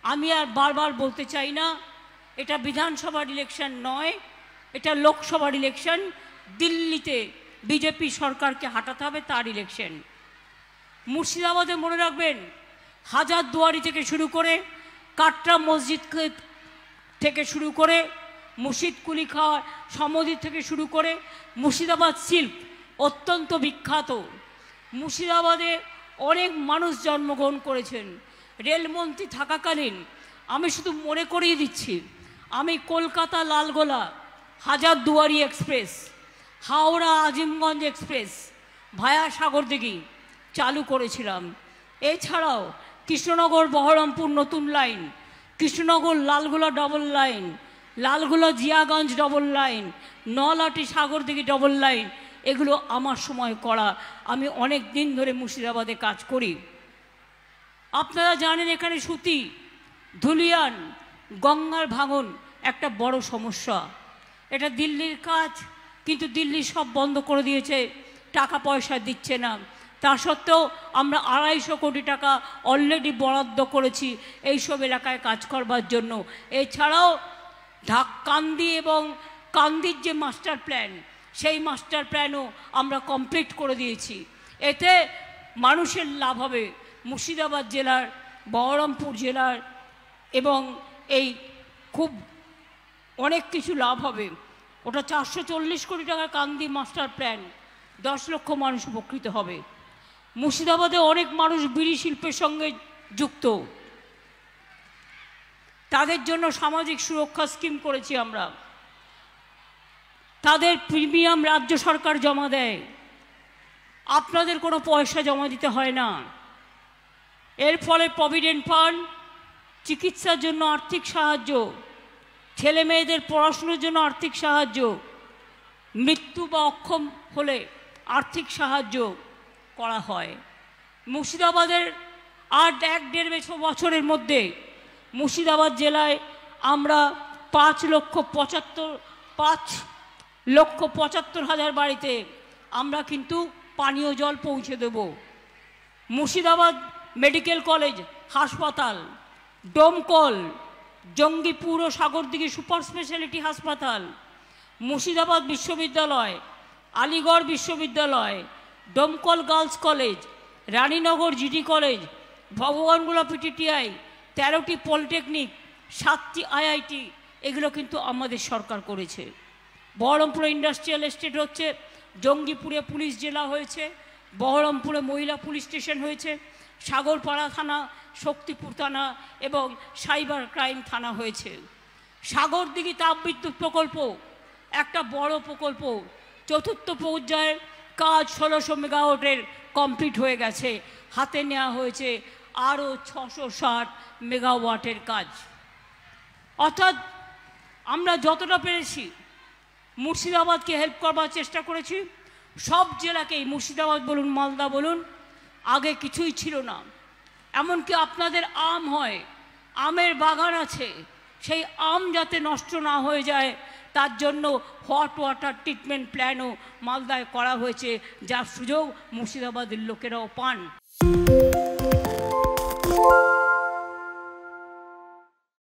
আমি আর বারবার বলতে চাই না, এটা বিধানসভার ইলেকশন নয়, এটা লোকসভার ইলেকশন। দিল্লিতে বিজেপি সরকারকে হাঁটাতে হবে, তার ইলেকশন। মুর্শিদাবাদে মনে রাখবেন, হাজারদুয়ারি থেকে শুরু করে কাটরা মসজিদ থেকে শুরু করে মুর্শিদ কুলি খাওয়া সমাধি থেকে শুরু করে মুর্শিদাবাদ সিল্ক অত্যন্ত বিখ্যাত। মুর্শিদাবাদে অনেক মানুষ জন্মগ্রহণ করেছেন। রেলমন্ত্রী থাকাকালীন আমি শুধু মনে করিয়ে দিচ্ছি, আমি Kolkata Lalgola Hazarduari express, Howrah Azimganj express via Sagardighi চালু করেছিলাম। এছাড়াও কৃষ্ণনগর বহরমপুর নতুন line, Krishnanagar Lalgola double line, Lalgola Jiaganj double line, Nalhati Sagardighi double line, এগুলো আমার সময় করা। আমি অনেক দিন ধরে মুর্শিদাবাদে কাজ করি। আপনারা জানেন এখানে সুতি, ধুলিয়ান, গঙ্গার ভাঙন একটা বড় সমস্যা। এটা দিল্লির কাজ, কিন্তু দিল্লি সব বন্ধ করে দিয়েছে, টাকা পয়সা দিচ্ছে না। তা সত্ত্বেও আমরা 250 কোটি টাকা অলরেডি বরাদ্দ করেছি এইসব এলাকায় কাজ করবার জন্য। এছাড়াও কান্দি এবং কান্দির যে মাস্টার প্ল্যান, সেই মাস্টার প্ল্যানও আমরা কমপ্লিট করে দিয়েছি। এতে মানুষের লাভ হবে, মুর্শিদাবাদ জেলার, বহরমপুর জেলার, এবং এই খুব অনেক কিছু লাভ হবে। ওটা 440 কোটি টাকার কান্দি মাস্টার প্ল্যান, 10 লক্ষ মানুষ উপকৃত হবে। মুর্শিদাবাদে অনেক মানুষ বিড়ি শিল্পের সঙ্গে যুক্ত, তাদের জন্য সামাজিক সুরক্ষা স্কিম করেছি আমরা। তাদের প্রিমিয়াম রাজ্য সরকার জমা দেয়, আপনাদের কোনো পয়সা জমা দিতে হয় না। এর ফলে প্রভিডেন্ট ফান্ড, চিকিৎসার জন্য আর্থিক সাহায্য, ছেলে মেয়েদের পড়াশুনোর জন্য আর্থিক সাহায্য, মৃত্যু বা অক্ষম হলে আর্থিক সাহায্য করা হয়। মুর্শিদাবাদের আর 1-1.5 বছরের মধ্যে মুর্শিদাবাদ জেলায় আমরা 5,75,000 বাড়িতে আমরা কিন্তু পানীয় জল পৌঁছে দেব। মুর্শিদাবাদ মেডিকেল কলেজ, হাসপাতাল, ডোমকল, জঙ্গিপুর ও সাগরদিঘি সুপার স্পেশালিটি হাসপাতাল, মুর্শিদাবাদ বিশ্ববিদ্যালয়, আলিগড় বিশ্ববিদ্যালয়, Domkal girls college, Raninagar GD college, Bhagwangola PTTI, 13টি পলিটেকনিক, 7টি আইআইটি, এগুলো কিন্তু আমাদের সরকার করেছে। বহরমপুরে ইন্ডাস্ট্রিয়াল এস্টেট হচ্ছে, জঙ্গিপুরে পুলিশ জেলা হয়েছে, বহরমপুরে মহিলা পুলিশ স্টেশন হয়েছে, সাগরপাড়া থানা, শক্তিপুর থানা এবং সাইবার ক্রাইম থানা হয়েছে। সাগরদিঘি তাপবিদ্যুৎ প্রকল্প একটা বড় প্রকল্প, 4র্থ পর্যায়ের কাজ 1600 মেগাওয়াটের কমপ্লিট হয়ে গেছে। হাতে নেওয়া হয়েছে আরও 660 মেগাওয়াটের কাজ। অর্থাৎ আমরা যতটা পেরেছি মুর্শিদাবাদকে হেল্প করবার চেষ্টা করেছি। সব জেলাকেই, মুর্শিদাবাদ বলুন, মালদা বলুন, আগে কিছুই ছিল না। এমনকি আপনাদের আম হয়, আমের বাগান আছে, সেই আম যাতে নষ্ট না হয়ে যায় তার জন্য হট ওয়াটার ট্রিটমেন্ট প্ল্যানও মালদায় করা হয়েছে, যার সুযোগ মুর্শিদাবাদের লোকেরাও পান।